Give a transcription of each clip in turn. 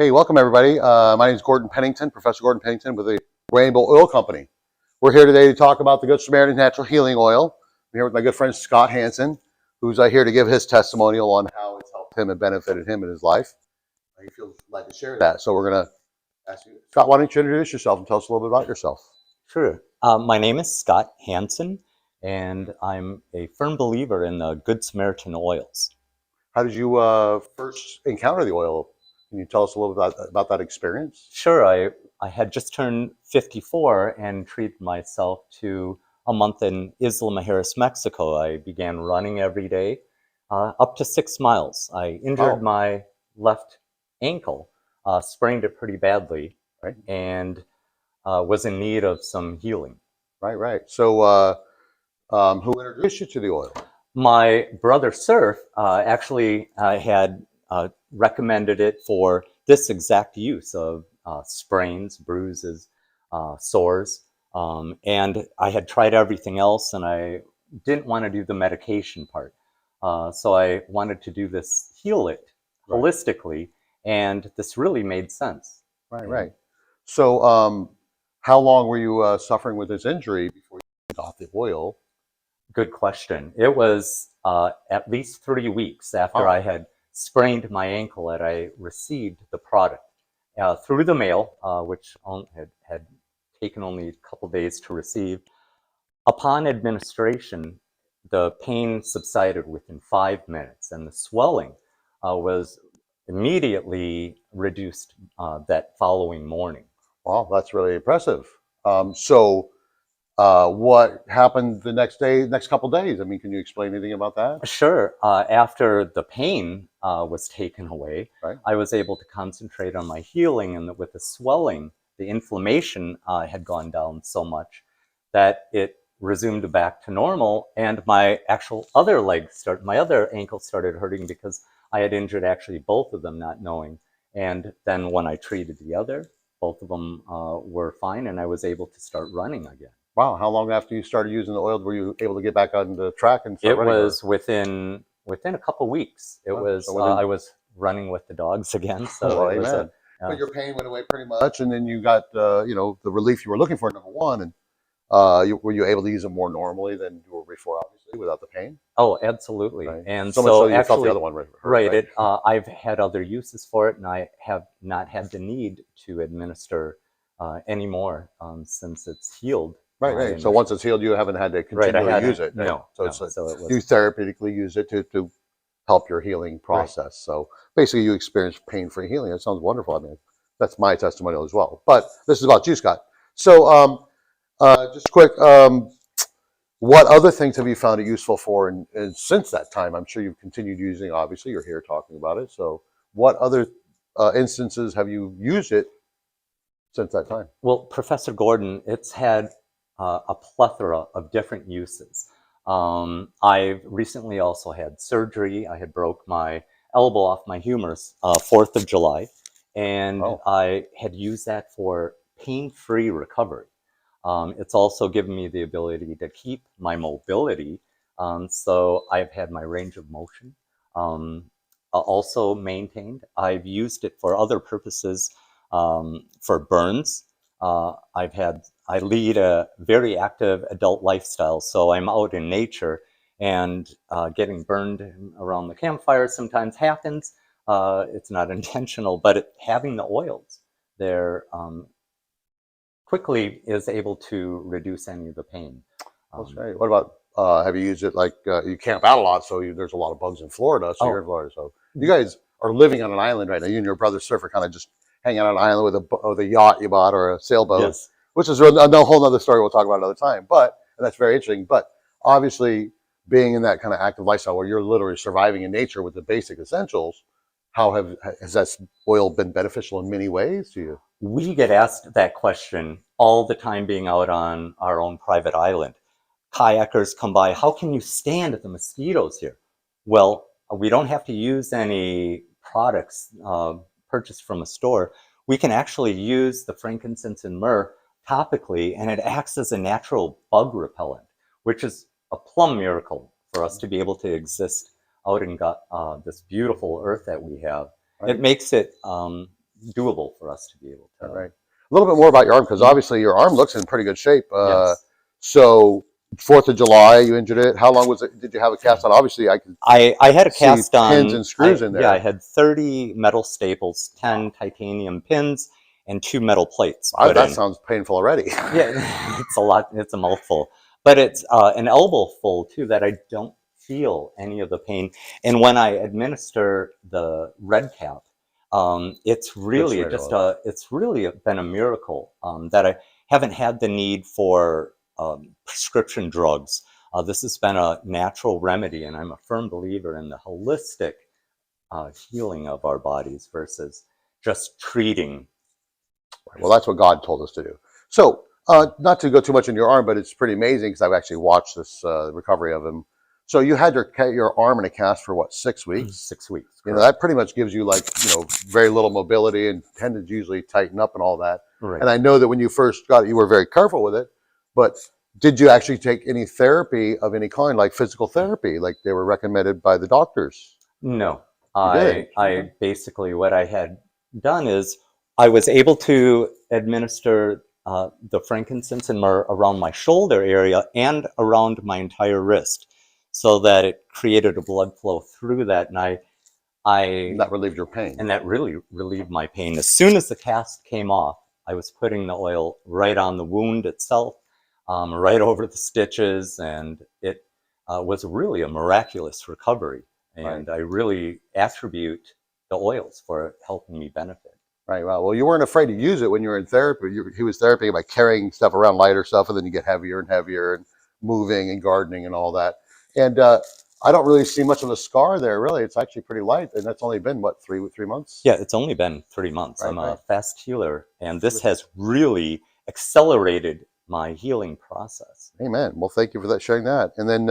Hey, welcome everybody. My name is Gordon Pennington, Professor Gordon Pennington with the Rainbow Oil Company. We're here today to talk about the Good Samaritan Natural Healing Oil. I'm here with my good friend Scott Hansen, who's here to give his testimonial on how it's helped him and benefited him in his life. He feels like to share that. So we're going to ask you, Scott, why don't you introduce yourself and tell us a little bit about yourself? Sure. My name is Scott Hansen, and I'm a firm believer in the Good Samaritan oils. How did you first encounter the oil? Can you tell us a little bit about that experience? Sure, I had just turned 54 and treated myself to a month in Isla Mujeres, Mexico. I began running every day, up to 6 miles. I injured my left ankle, sprained it pretty badly, right, and was in need of some healing. Right. So who introduced you to the oil? My brother Surf actually had recommended it for this exact use of sprains, bruises, sores, and I had tried everything else, and I didn't want to do the medication part. So I wanted to do this, heal it holistically, and this really made sense. Right. So how long were you suffering with this injury before you got the oil? Good question. It was at least 3 weeks after I had sprained my ankle that I received the product through the mail, which had taken only a couple days to receive. Upon administration, the pain subsided within 5 minutes, and the swelling was immediately reduced that following morning. Wow, that's really impressive. So what happened the next couple days? I mean, can you explain anything about that? Sure. After the pain was taken away, right, I was able to concentrate on my healing, and with the swelling, the inflammation had gone down so much that it resumed back to normal, and my actual other my other ankle started hurting because I had injured actually both of them, not knowing. And then when I treated the other, both of them were fine, and I was able to start running again. Wow, how long after you started using the oil were you able to get back on the track and start running? It was within a couple weeks. It was so I was running with the dogs again. So it was but your pain went away pretty much, and then you got the relief you were looking for, number one, and were you able to use it more normally than you were before, obviously, without the pain? Oh, absolutely. Right. And so much so you felt the other one hurt, right. I've had other uses for it, and I have not had the need to administer anymore since it's healed. Right. So once it's healed, you haven't had to continually use it. No. You therapeutically use it to help your healing process. Right. So basically, you experience pain-free healing. That sounds wonderful. I mean, that's my testimonial as well. But this is about you, Scott. So just quick, what other things have you found it useful for? And since that time, I'm sure you've continued using. Obviously, you're here talking about it. So what other instances have you used it since that time? Well, Professor Gordon, it's had a plethora of different uses. I've recently also had surgery. I had broke my elbow off my humerus 4th of July, and I had used that for pain-free recovery. It's also given me the ability to keep my mobility, so I've had my range of motion also maintained. I've used it for other purposes, for burns. I lead a very active adult lifestyle, so I'm out in nature, and getting burned around the campfire sometimes happens. It's not intentional, but having the oils there quickly is able to reduce any of the pain. That's right. What about, have you used it, like, you camp out a lot, so there's a lot of bugs in Florida, so you're in Florida, so you guys are living on an island right now. You and your brother Surf are kind of just hanging out on an island with a yacht you bought or a sailboat, which is a whole other story we'll talk about another time. And that's very interesting. But obviously, being in that kind of active lifestyle where you're literally surviving in nature with the basic essentials, has that oil been beneficial in many ways to you? We get asked that question all the time being out on our own private island. Kayakers come by, how can you stand the mosquitoes here? Well, we don't have to use any products purchased from a store. We can actually use the frankincense and myrrh topically, and it acts as a natural bug repellent, which is a plumb miracle for us to be able to exist out in this beautiful earth that we have. Right. It makes it doable for us to be able to. All right. A little bit more about your arm, because obviously your arm looks in pretty good shape. Yes. So 4th of July, you injured it. How long was it? Did you have a cast on? Obviously, I could I had a see cast on. pins and screws in there. Yeah, I had 30 metal staples, 10 titanium pins, and 2 metal plates. That sounds painful already. Yeah, it's a lot. It's a mouthful, but it's an elbow full too that I don't feel any of the pain. And when I administer the red cap, it's really it's really been a miracle that I haven't had the need for prescription drugs. This has been a natural remedy, and I'm a firm believer in the holistic healing of our bodies versus just treating. Well, that's what God told us to do. So, not to go too much into your arm, but it's pretty amazing because I've actually watched this recovery of him. So you had your arm in a cast for what, 6 weeks? 6 weeks. You know, that pretty much gives you very little mobility and tendons usually tighten up and all that. Right. And I know that when you first got it, you were very careful with it, but did you actually take any therapy of any kind, like physical therapy, like they were recommended by the doctors? No. I basically, what I had done is I was able to administer the frankincense around my shoulder area and around my entire wrist, so that it created a blood flow through that, and that relieved your pain. And that really relieved my pain. As soon as the cast came off, I was putting the oil right on the wound itself, right over the stitches, and it was really a miraculous recovery. And I really attribute the oils for helping me benefit. Right. Well, you weren't afraid to use it when you were in therapy. He was therapy by carrying stuff around, lighter stuff, and then you get heavier and heavier, and moving and gardening and all that. And I don't really see much of a scar there, really. It's actually pretty light, and that's only been, what, 3 months? Yeah, it's only been 3 months. I'm a fast healer, and this has really accelerated my healing process. Amen. Well, thank you for sharing that. And then,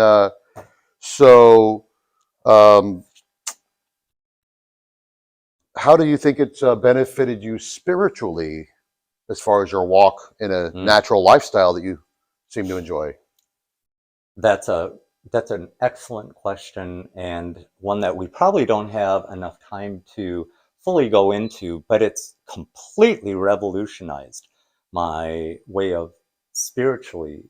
how do you think it's benefited you spiritually as far as your walk in a natural lifestyle that you seem to enjoy? That's an excellent question, and one that we probably don't have enough time to fully go into, but it's completely revolutionized my way of spiritually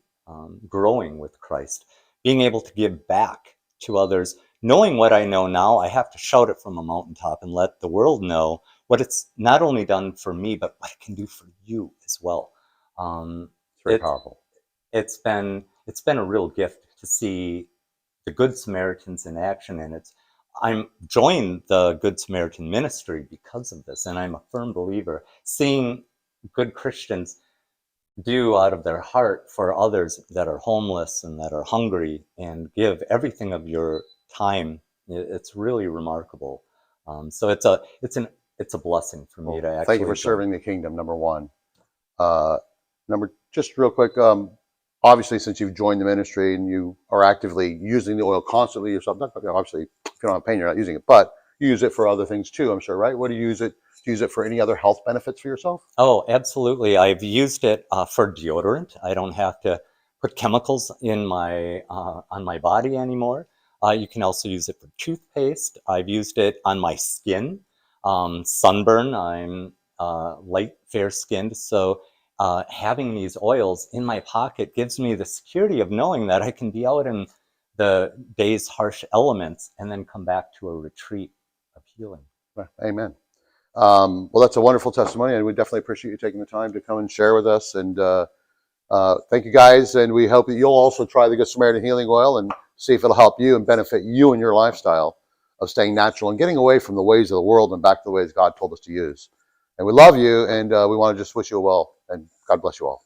growing with Christ, being able to give back to others. Knowing what I know now, I have to shout it from a mountaintop and let the world know what it's not only done for me, but what it can do for you as well. It's very powerful. It's been a real gift to see the Good Samaritans in action, and I'm joined the Good Samaritan ministry because of this, and I'm a firm believer. Seeing good Christians do out of their heart for others that are homeless and that are hungry, and give everything of your time, it's really remarkable. So it's a blessing for me to actually. Thank you for serving the kingdom. Number one. Just real quick. Obviously, since you've joined the ministry and you are actively using the oil constantly yourself, obviously, if you don't have pain, you're not using it, but you use it for other things too, I'm sure, right? What do you use it? Do you use it for any other health benefits for yourself? Oh, absolutely. I've used it for deodorant. I don't have to put chemicals in on my body anymore. You can also use it for toothpaste. I've used it on my skin, sunburn. I'm light, fair-skinned, so having these oils in my pocket gives me the security of knowing that I can be out in the day's harsh elements and then come back to a retreat of healing. Amen. Well, that's a wonderful testimony, and we definitely appreciate you taking the time to come and share with us. And thank you, guys. And we hope that you'll also try the Good Samaritan Healing Oil and see if it'll help you and benefit you in your lifestyle of staying natural and getting away from the ways of the world and back to the ways God told us to use. And we love you, and we want to just wish you well, and God bless you all.